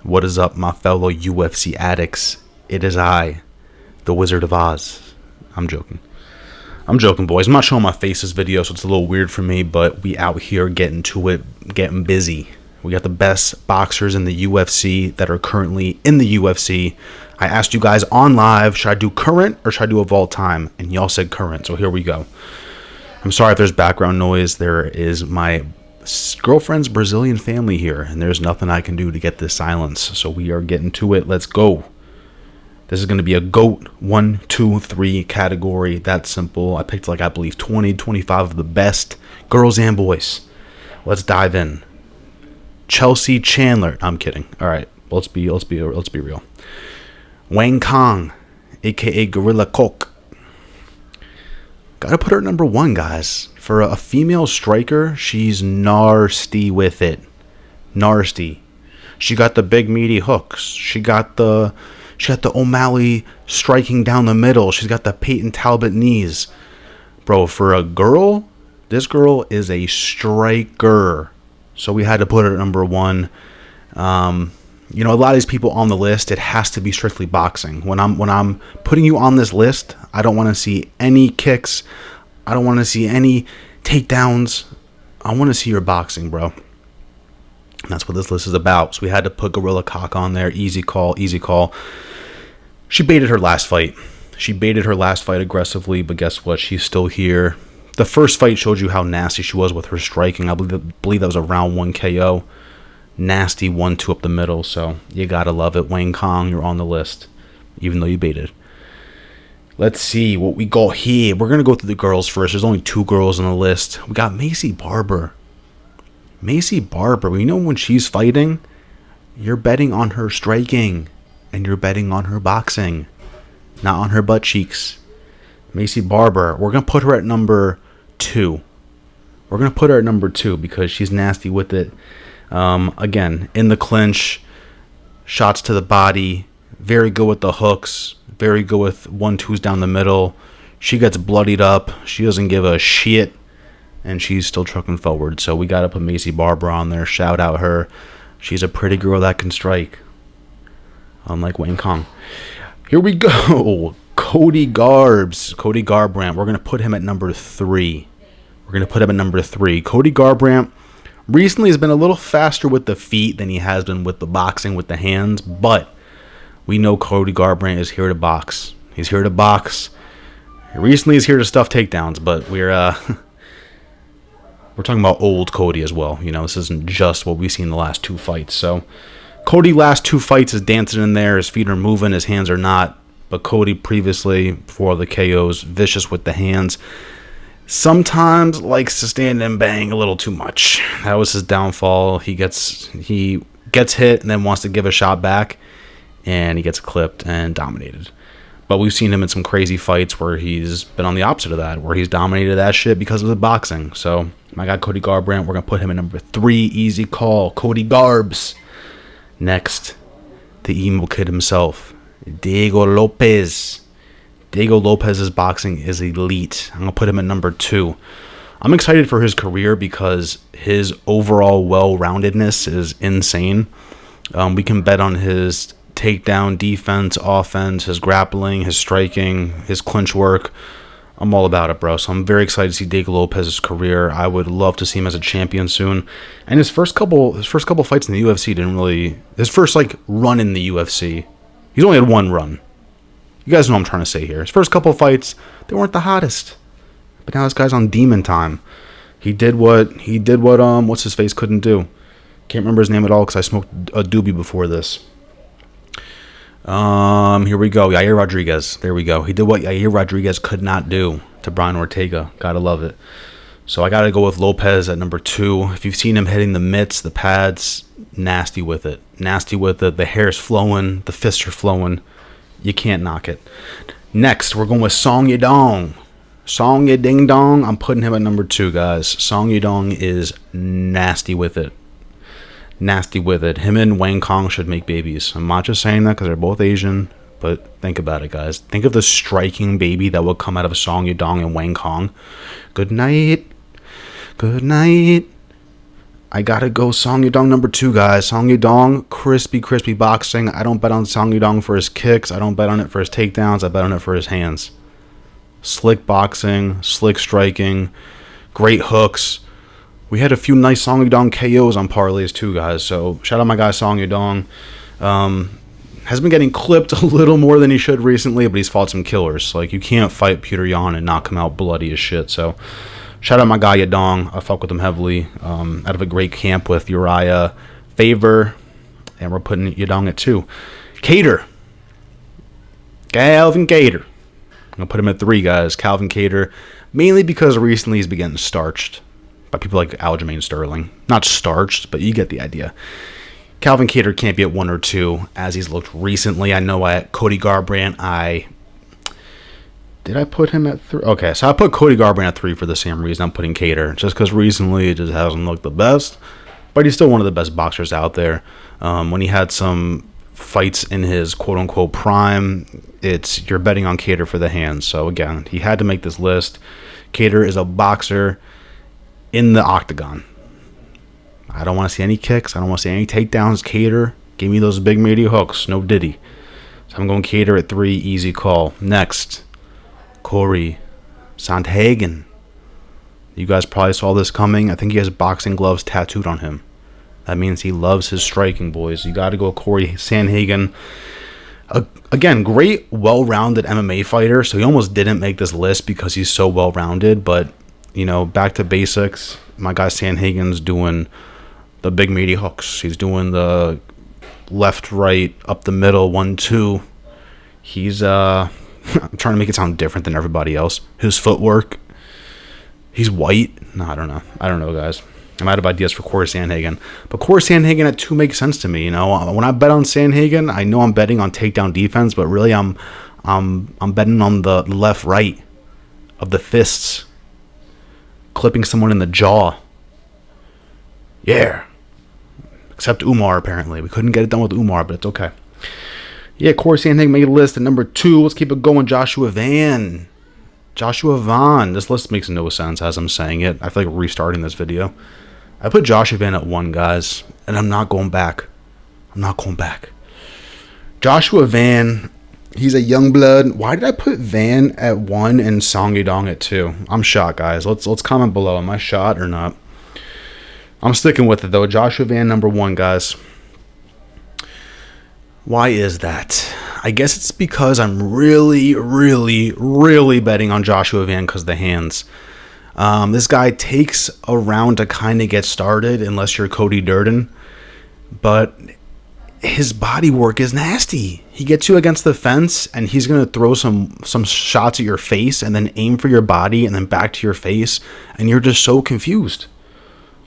What is up, my fellow UFC addicts? It is I, the Wizard of Oz. I'm joking, boys. I'm not showing my face this video, so it's a little weird for me, but we out here getting to it, getting busy. We got the best boxers in the UFC that are currently in the UFC. I asked you guys on live, should I do current or should I do of all time? And y'all said current, so here we go. I'm sorry if there's background noise. There is my girlfriend's Brazilian family here, and there's nothing I can do to get this silence. So we are getting to it. Let's go. This is going to be a GOAT 1, 2, 3 category. That's simple. I picked I believe 20, 25 of the best girls and boys. Let's dive in. Chelsea Chandler. I'm kidding. All right, let's be real. Wang Kong, aka Gorilla Coke. Gotta put her at number 1, guys. For a female striker, she's nasty with it. Nasty. She got the big meaty hooks. She got the O'Malley striking down the middle. She's got the Payton Talbot knees. Bro, for a girl, this girl is a striker. So we had to put her at number 1. You know, a lot of these people on the list, it has to be strictly boxing. When I'm putting you on this list, I don't want to see any kicks. I don't want to see any takedowns. I want to see your boxing, bro. And that's what this list is about. So we had to put Gorilla Cock on there. Easy call, easy call. She baited her last fight. Aggressively, but guess what? She's still here. The first fight showed you how nasty she was with her striking. I believe that was a round 1 KO. Nasty 1-2 up the middle, so you gotta love it. Wang Kong, you're on the list, even though you baited. Let's see what we got here. We're gonna go through the girls first. There's only 2 girls on the list. We got Macy Barber. Macy Barber, you know when she's fighting, you're betting on her striking, and you're betting on her boxing, not on her butt cheeks. Macy Barber, we're gonna put her at number 2. We're gonna put her at number 2 because she's nasty with it. Again, in the clinch, shots to the body, very good with the hooks, very good with 1-2s down the middle. She gets bloodied up. She doesn't give a shit, and she's still trucking forward. So we got to put Macy Barber on there. Shout out her. She's a pretty girl that can strike, unlike Wang Kong. Here we go. Cody Garbrandt. We're going to put him at number 3. Cody Garbrandt recently has been a little faster with the feet than he has been with the boxing with the hands, but we know Cody Garbrandt is here to box. He's here to box. Recently he's here to stuff takedowns, but we're talking about old Cody as well. You know, this isn't just what we've seen in the last 2 fights. So Cody last 2 fights is dancing in there. His feet are moving, his hands are not. But Cody previously, before the KOs, vicious with the hands. Sometimes likes to stand and bang a little too much. That was his downfall. He gets hit and then wants to give a shot back, and he gets clipped and dominated. But we've seen him in some crazy fights where he's been on the opposite of that, where he's dominated that shit because of the boxing. So my guy Cody Garbrandt, we're gonna put him at number 3. Easy call. Cody Garbs. Next, the emo kid himself, Diego Lopez. Diego Lopez's boxing is elite. I'm going to put him at number 2. I'm excited for his career because his overall well-roundedness is insane. We can bet on his takedown, defense, offense, his grappling, his striking, his clinch work. I'm all about it, bro. So I'm very excited to see Diego Lopez's career. I would love to see him as a champion soon. And his first couple fights in the UFC didn't really... His first, run in the UFC, he's only had 1 run. You guys know what I'm trying to say here. His first couple of fights, they weren't the hottest. But now this guy's on demon time. He did what what's his face couldn't do. Can't remember his name at all because I smoked a doobie before this. Here we go. Yair Rodriguez. There we go. He did what Yair Rodriguez could not do to Brian Ortega. Gotta love it. So I gotta go with Lopez at number 2. If you've seen him hitting the mitts, the pads, nasty with it. The hair's flowing. The fists are flowing. You can't knock it. Next, we're going with Song Yadong. Song Yading Dong. I'm putting him at number 2, guys. Song Yadong is nasty with it. Him and Wang Kong should make babies. I'm not just saying that because they're both Asian, but think about it, guys. Think of the striking baby that will come out of Song Yadong and Wang Kong. Good night. I gotta go Song Yadong number 2, guys. Song Yadong, crispy boxing. I don't bet on Song Yadong for his kicks. I don't bet on it for his takedowns. I bet on it for his hands. Slick boxing, slick striking, great hooks. We had a few nice Song Yadong KOs on parlays too, guys. So shout out my guy Song Yadong. Has been getting clipped a little more than he should recently, but he's fought some killers. Like, you can't fight Petr Yan and knock him out bloody as shit. So shout out my guy Yadong. I fuck with him heavily. Out of a great camp with Uriah Faber, and we're putting Yadong at 2. Kattar. Calvin Kattar. I'm going to put him at 3, guys. Calvin Kattar. Mainly because recently he's been getting starched by people like Aljamain Sterling. Not starched, but you get the idea. Calvin Kattar can't be at 1 or 2 as he's looked recently. I know at Cody Garbrandt, did I put him at 3? Okay, so I put Cody Garbrandt at 3 for the same reason I'm putting Kattar. Just because recently it just hasn't looked the best. But he's still one of the best boxers out there. When he had some fights in his quote-unquote prime, you're betting on Kattar for the hands. So again, he had to make this list. Kattar is a boxer in the octagon. I don't want to see any kicks. I don't want to see any takedowns. Kattar, give me those big meaty hooks. No Diddy. So I'm going Kattar at 3. Easy call. Next, Cory Sandhagen. You guys probably saw this coming. I think he has boxing gloves tattooed on him. That means he loves his striking, boys. You got to go Cory Sandhagen. Again, great, well-rounded MMA fighter. So he almost didn't make this list because he's so well-rounded. But, you know, back to basics. My guy Sandhagen's doing the big meaty hooks. He's doing the left, right, up the middle, 1-2. He's I'm trying to make it sound different than everybody else. His footwork. He's white. No, I don't know, guys. I'm out of ideas for Cory Sandhagen. But Cory Sandhagen at 2 makes sense to me. You know, when I bet on Sandhagen, I know I'm betting on takedown defense, but really I'm betting on the left, right of the fists, clipping someone in the jaw. Yeah. Except Umar, apparently. We couldn't get it done with Umar, but it's okay. Yeah, Cory Sandhagen made a list at number 2. Let's keep it going. Joshua Van. This list makes no sense as I'm saying it. I feel like restarting this video. I put Joshua Van at 1, guys, and I'm not going back. Joshua Van, he's a young blood. Why did I put Van at 1 and Song Yadong at 2? I'm shocked, guys. Let's comment below. Am I shot or not? I'm sticking with it, though. Joshua Van, number 1, guys. Why is that? I guess it's because I'm really betting on Joshua Van because of the hands. This guy takes a round to kind of get started, unless you're Cody Durden. But his body work is nasty. He gets you against the fence, and he's going to throw some shots at your face, and then aim for your body, and then back to your face, and you're just so confused.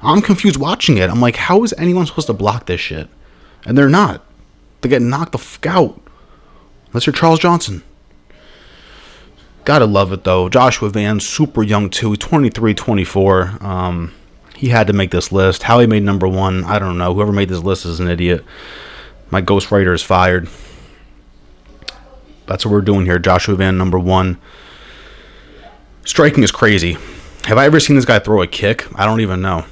I'm confused watching it. I'm like, how is anyone supposed to block this shit? And they're not. They get knocked the fuck out. Unless you're Charles Johnson. Gotta love it, though. Joshua Van, super young, too. 23, 24. He had to make this list. How he made number 1, I don't know. Whoever made this list is an idiot. My ghostwriter is fired. That's what we're doing here. Joshua Van, number 1. Striking is crazy. Have I ever seen this guy throw a kick? I don't even know.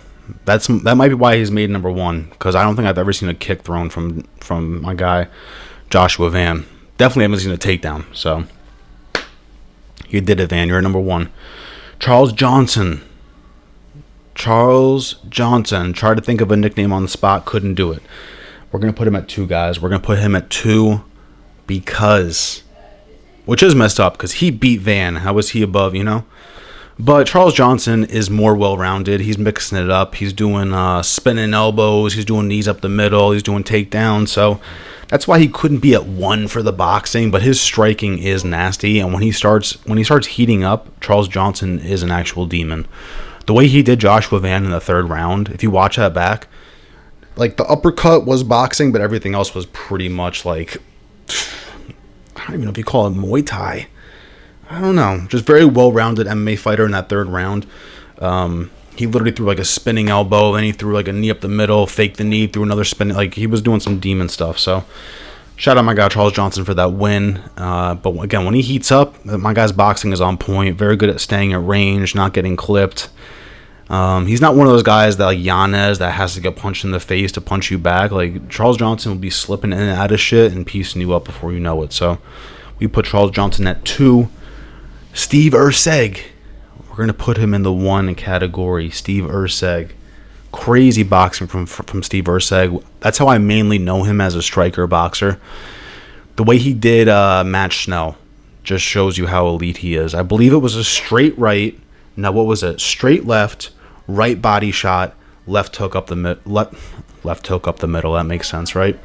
That might be why he's made number 1, because I don't think I've ever seen a kick thrown from my guy Joshua Van. Definitely haven't seen a takedown. So you did it, Van. You're at number 1. Charles Johnson. Tried to think of a nickname on the spot. Couldn't do it. We're going to put him at 2, guys. We're going to put him at 2 because, which is messed up because he beat Van. How was he above, you know? But Charles Johnson is more well-rounded. He's mixing it up. He's doing spinning elbows. He's doing knees up the middle. He's doing takedowns. So that's why he couldn't be at 1 for the boxing. But his striking is nasty. And when he starts heating up, Charles Johnson is an actual demon. The way he did Joshua Van in the 3rd round, if you watch that back, like the uppercut was boxing, but everything else was pretty much like, I don't even know if you call it Muay Thai. I don't know. Just very well-rounded MMA fighter in that 3rd round. He literally threw like a spinning elbow, then he threw like a knee up the middle, faked the knee, threw another spin. Like he was doing some demon stuff. So shout out my guy Charles Johnson for that win. But again, when he heats up, my guy's boxing is on point. Very good at staying at range, not getting clipped. He's not one of those guys that like Yanez that has to get punched in the face to punch you back. Like Charles Johnson will be slipping in and out of shit and piecing you up before you know it. So we put Charles Johnson at 2. Steve Erceg, we're gonna put him in the 1 category. Steve Erceg, crazy boxing from Steve Erceg. That's how I mainly know him as a striker boxer. The way he did Matt Schnell just shows you how elite he is. I believe it was a straight right. Now what was it? Straight left. Right body shot, left hook up the left hook up the middle. That makes sense, right?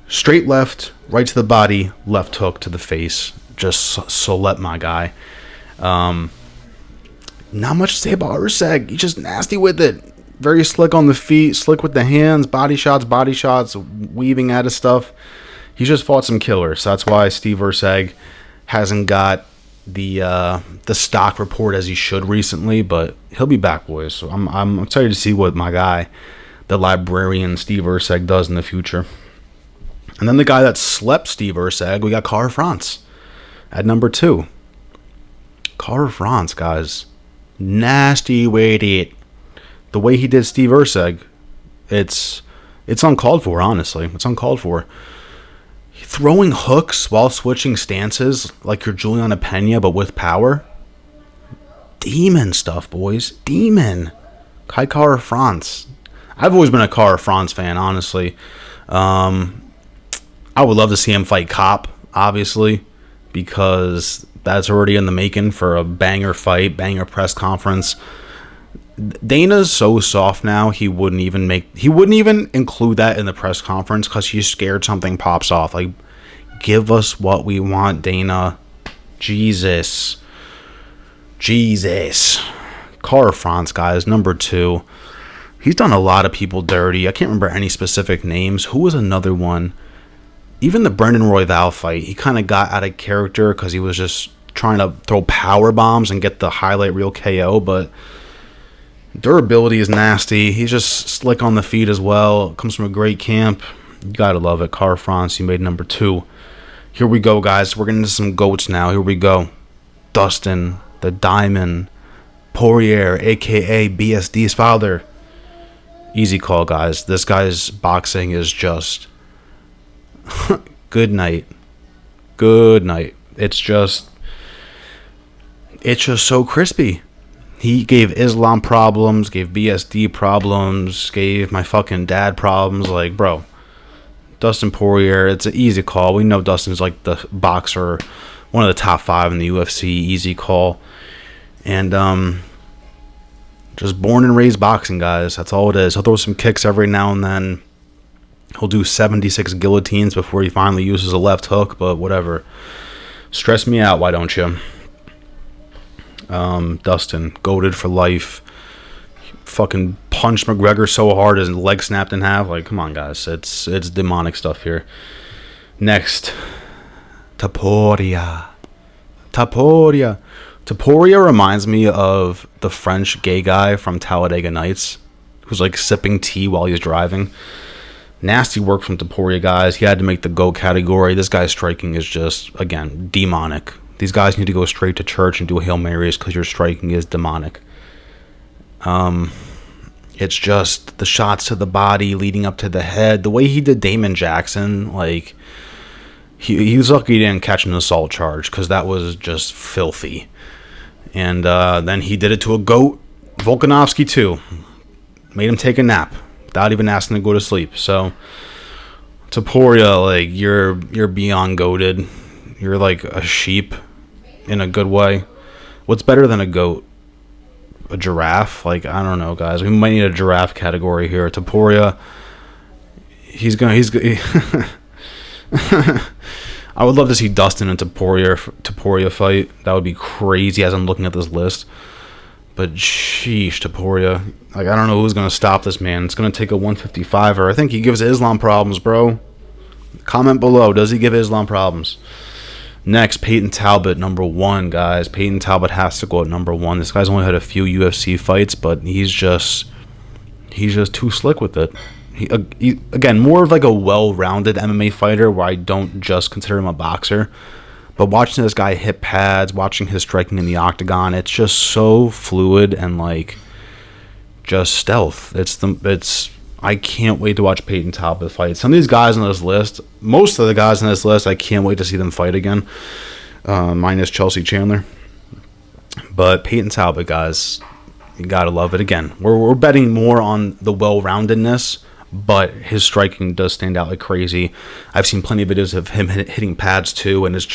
Straight left, right to the body, left hook to the face. Just Solet, my guy. Not much to say about Erceg. He's just nasty with it. Very slick on the feet, slick with the hands, body shots, weaving out of stuff. He's just fought some killers. So that's why Steve Erceg hasn't got the stock report as he should recently, but he'll be back, boys. So I'm excited to see what my guy, the librarian Steve Erceg, does in the future. And then the guy that slept Steve Erceg, we got Kara-France at number 2. Kara-France, guys, nasty with it. The way he did Steve Erceg, it's uncalled for. Honestly, it's uncalled for. Throwing hooks while switching stances like you're Juliana Pena, but with power. Demon stuff, boys. Demon. Kai Kara-France. I've always been a Kara-France fan, honestly. I would love to see him fight Cop, obviously, because that's already in the making for a banger fight, banger press conference. Dana's so soft now, he wouldn't even include that in the press conference because he's scared something pops off. Like, give us what we want, Dana. Jesus. Kara-France, guys, number 2. He's done a lot of people dirty. I can't remember any specific names. Who was another one? Even the Brendan Royval fight, he kind of got out of character because he was just trying to throw power bombs and get the highlight reel KO, but durability is nasty. He's just slick on the feet as well. Comes from a great camp. You gotta love it. Kara-France, you made number 2. Here we go, guys. We're getting into some GOATs now. Here we go. Dustin, the Diamond, Poirier, a.k.a. BSD's father. Easy call, guys. This guy's boxing is just good night. Good night. It's just so crispy. He gave Islam problems, gave BSD problems, gave my fucking dad problems. Like, bro, Dustin Poirier, it's an easy call. We know Dustin's like the boxer, one of the top 5 in the UFC. Easy call. And just born and raised boxing, guys. That's all it is. He'll throw some kicks every now and then. He'll do 76 guillotines before he finally uses a left hook, but whatever. Stress me out, why don't you? Dustin, goated for life. Fucking punched McGregor so hard his leg snapped in half. Like, come on, guys. It's demonic stuff here. Next, Toria. Toria reminds me of the French gay guy from Talladega Nights who's like sipping tea while he's driving. Nasty work from Toria, guys. He had to make the GOAT category. This guy's striking is just, again, demonic. These guys need to go straight to church and do Hail Marys because your striking is demonic. It's just the shots to the body leading up to the head. The way he did Damon Jackson, like, he was lucky he didn't catch an assault charge because that was just filthy. And then he did it to a GOAT, Volkanovski, too. Made him take a nap without even asking to go to sleep. So, Toria, like, you're beyond goated. You're like a sheep in a good way. What's better than a goat? A giraffe? Like, I don't know, guys. We might need a giraffe category here. Toria, I would love to see Dustin and Toria fight. That would be crazy as I'm looking at this list. But sheesh, Toria. Like, I don't know who's going to stop this man. It's going to take a 155er. I think he gives Islam problems, bro. Comment below. Does he give Islam problems? Next, Payton Talbot, number 1, guys. Payton Talbot has to go at number 1. This guy's only had a few UFC fights, but he's just too slick with it. He, again, more of like a well-rounded MMA fighter where I don't just consider him a boxer, But watching this guy hit pads, watching his striking in the octagon, it's just so fluid and like just stealth. I can't wait to watch Payton Talbot fight. Some of these guys on this list, most of the guys on this list, I can't wait to see them fight again. Minus Chelsea Chandler. But Payton Talbot, guys, you gotta love it. Again, we're betting more on the well-roundedness, but his striking does stand out like crazy. I've seen plenty of videos of him hitting pads too, and it's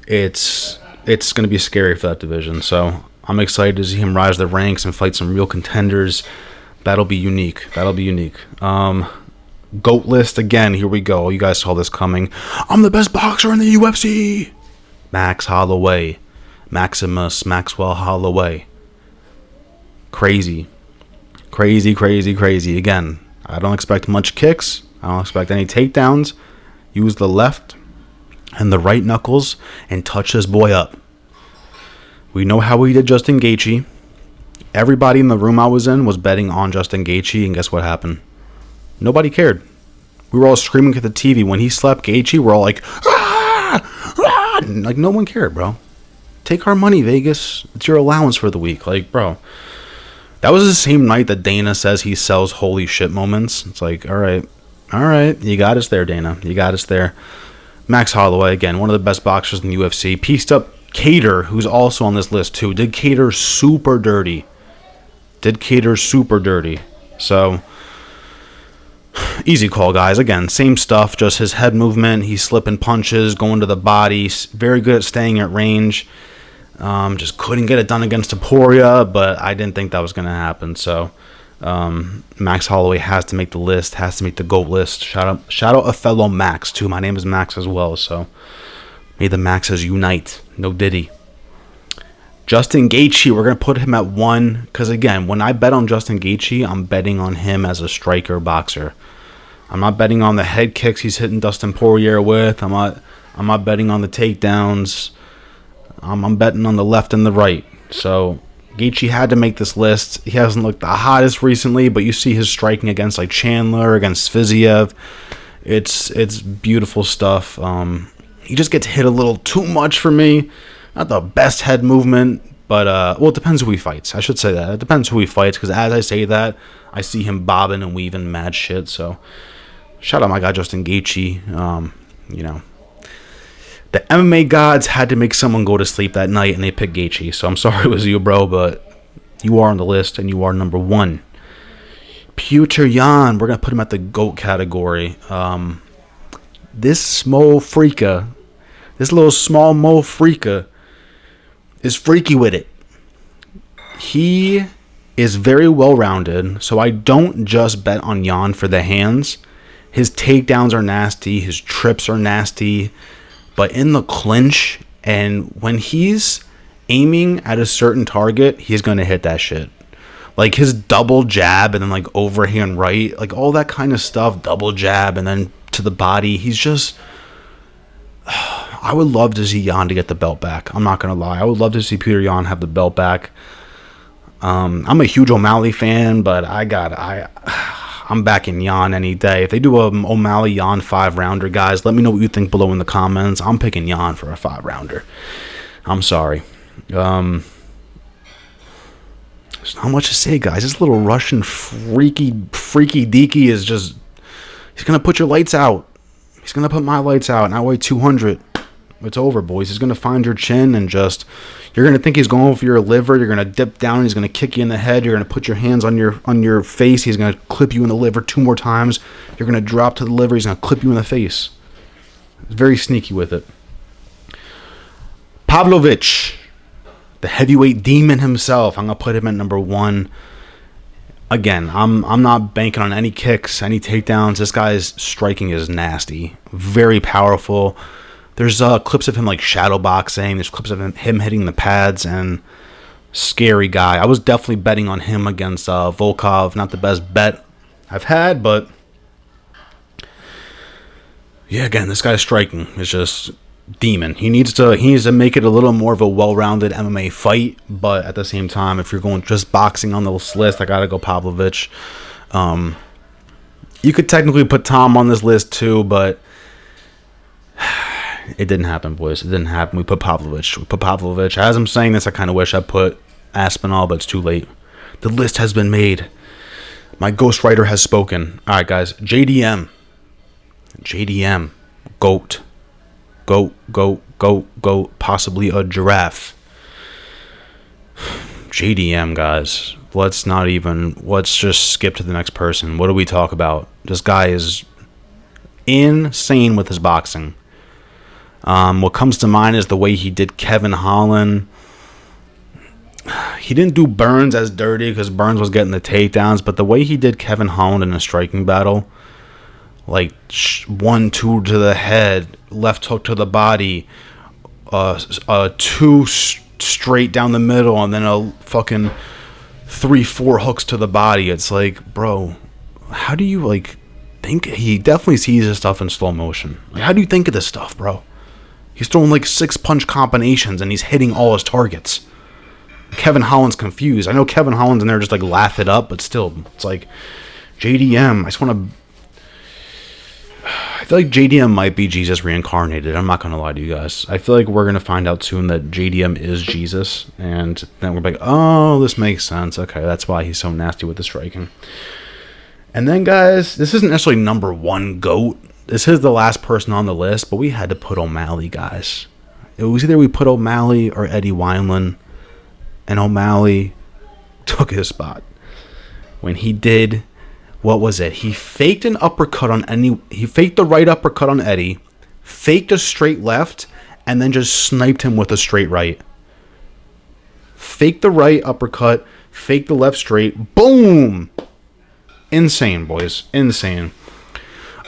going to be scary for that division. So I'm excited to see him rise the ranks and fight some real contenders. That'll be unique. GOAT list again. Here we go. You guys saw this coming. I'm the best boxer in the UFC. Max Holloway. Maxwell Holloway. Crazy. Again, I don't expect much kicks. I don't expect any takedowns. Use the left and the right knuckles and touch this boy up. We know how he did Justin Gaethje. Everybody in the room I was in was betting on Justin Gaethje, and guess what happened? Nobody cared. We were all screaming at the TV. When he slapped Gaethje, we're all like, ah! Ah! Like, no one cared, bro. Take our money, Vegas. It's your allowance for the week. Like, bro. That was the same night that Dana says he sells holy shit moments. It's like, all right. You got us there, Dana. You got us there. Max Holloway, again, one of the best boxers in the UFC. Pieced up Kattar, who's also on this list too. Did Kattar super dirty. So, easy call, guys. Again, same stuff. Just his head movement. He's slipping punches, going to the body. Very good at staying at range. Just couldn't get it done against Toria, but I didn't think that was going to happen. So Max Holloway has to make the list, has to make the GOAT list. Shout out a fellow Max too. My name is Max as well, so may the Maxes unite. No Diddy. Justin Gaethje, we're going to put him at 1 because, again, when I bet on Justin Gaethje, I'm betting on him as a striker boxer. I'm not betting on the head kicks he's hitting Dustin Poirier with. I'm not betting on the takedowns. I'm betting on the left and the right. So Gaethje had to make this list. He hasn't looked the hottest recently, but you see his striking against like Chandler, against Fiziev. It's beautiful stuff. He just gets hit a little too much for me. Not the best head movement, but well, it depends who he fights. I should say that. It depends who he fights, because as I say that, I see him bobbing and weaving mad shit. So shout out my guy Justin Gaethje. You know, the MMA gods had to make someone go to sleep that night, and they picked Gaethje. So I'm sorry it was you, bro, but you are on the list, and you are number 1. Petr Yan, we're going to put him at the GOAT category. This little small Mo Freaka is freaky with it. He is very well-rounded, so I don't just bet on Yan for the hands. His takedowns are nasty, his trips are nasty, but in the clinch, and when he's aiming at a certain target, he's going to hit that shit. Like his double jab and then like overhand right, like all that kind of stuff, double jab and then to the body. He's just... I would love to see Yan to get the belt back. I'm not going to lie. I would love to see Petr Yan have the belt back. I'm a huge O'Malley fan, but I'm backing Yan any day. If they do a O'Malley Yan 5-rounder, guys, let me know what you think below in the comments. I'm picking Yan for a 5-rounder. I'm sorry. There's not much to say, guys. This little Russian freaky deaky is just... He's going to put your lights out. He's going to put my lights out, and I weigh 200. It's over, boys. He's going to find your chin and just... You're going to think he's going for your liver. You're going to dip down. He's going to kick you in the head. You're going to put your hands on your face. He's going to clip you in the liver 2 more times. You're going to drop to the liver. He's going to clip you in the face. He's very sneaky with it. Pavlovich, the heavyweight demon himself. I'm going to put him at number 1. Again, I'm not banking on any kicks, any takedowns. This guy's striking is nasty. Very powerful. There's clips of him like shadow boxing. There's clips of him hitting the pads, and scary guy. I was definitely betting on him against Volkov. Not the best bet I've had, but yeah, again, this guy's striking is just demon. He needs to make it a little more of a well-rounded MMA fight, but at the same time, if you're going just boxing on this list, I gotta go Pavlovich. You could technically put Tom on this list too, but It didn't happen, boys. It didn't happen. We put Pavlovich. As I'm saying this, I kind of wish I put Aspinall, but it's too late. The list has been made. My ghostwriter has spoken. All right, guys. JDM. Goat. Goat. Possibly a giraffe. JDM, guys. Let's just skip to the next person. What do we talk about? This guy is insane with his boxing. What comes to mind is the way he did Kevin Holland. He didn't do Burns as dirty because Burns was getting the takedowns, but the way he did Kevin Holland in a striking battle, like 1-2 to the head, left hook to the body, 2 straight down the middle, and then a fucking 3-4 hooks to the body. It's like, bro, how do you think? He definitely sees his stuff in slow motion. How do you think of this stuff, bro? He's throwing 6 punch combinations and he's hitting all his targets. Kevin Holland's confused. I know Kevin Holland's in there just laugh it up, but still, it's JDM. I feel like JDM might be Jesus reincarnated. I'm not gonna lie to you guys. I feel like we're gonna find out soon that JDM is Jesus, and then we're like, oh, this makes sense. Okay, that's why he's so nasty with the striking. And then, guys, this isn't necessarily number 1 GOAT. This is the last person on the list, but we had to put O'Malley, guys. It was either we put O'Malley or Eddie Wineland, and O'Malley took his spot. When he did, what was it? He faked an uppercut on he faked the right uppercut on Eddie, faked a straight left, and then just sniped him with a straight right. Faked the right uppercut, faked the left straight, boom! Insane, boys. Insane.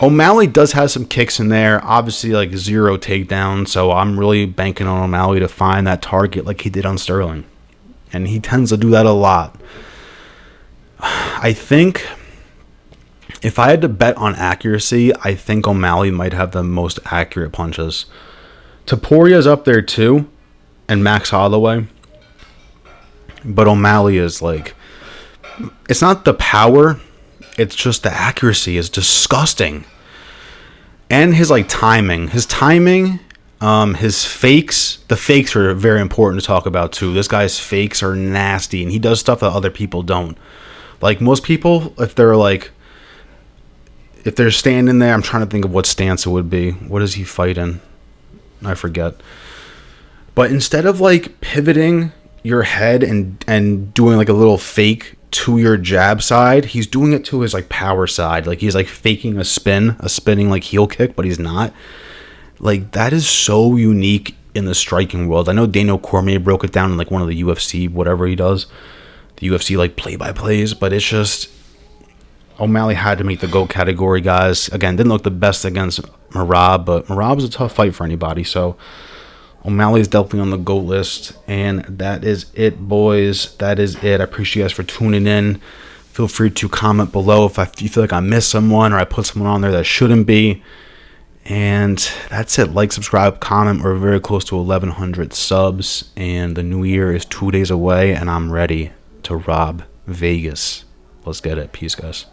O'Malley does have some kicks in there. Obviously, 0 takedowns. So I'm really banking on O'Malley to find that target like he did on Sterling. And he tends to do that a lot. I think if I had to bet on accuracy, I think O'Malley might have the most accurate punches. Toporia's up there too. And Max Holloway. But O'Malley is it's not the power. It's just the accuracy is disgusting. And his timing. His timing, his fakes. The fakes are very important to talk about too. This guy's fakes are nasty, and he does stuff that other people don't. Most people, if they're standing there, I'm trying to think of what stance it would be. What is he fighting? I forget. But instead of pivoting your head and doing a little fake to your jab side, he's doing it to his power side. He's faking a spinning heel kick, but he's not. That is so unique in the striking world. I know Daniel Cormier broke it down in one of the UFC whatever he does, the UFC play-by-plays, but it's just O'Malley had to meet the GOAT category, guys. Again, didn't look the best against Merab, but Merab was a tough fight for anybody, so O'Malley is definitely on the GOAT list. And that is it, boys. That is it. I appreciate you guys for tuning in. Feel free to comment below if you feel like I missed someone or I put someone on there that shouldn't be. And that's it. Like, subscribe, comment. We're very close to 1,100 subs. And the new year is 2 days away. And I'm ready to rob Vegas. Let's get it. Peace, guys.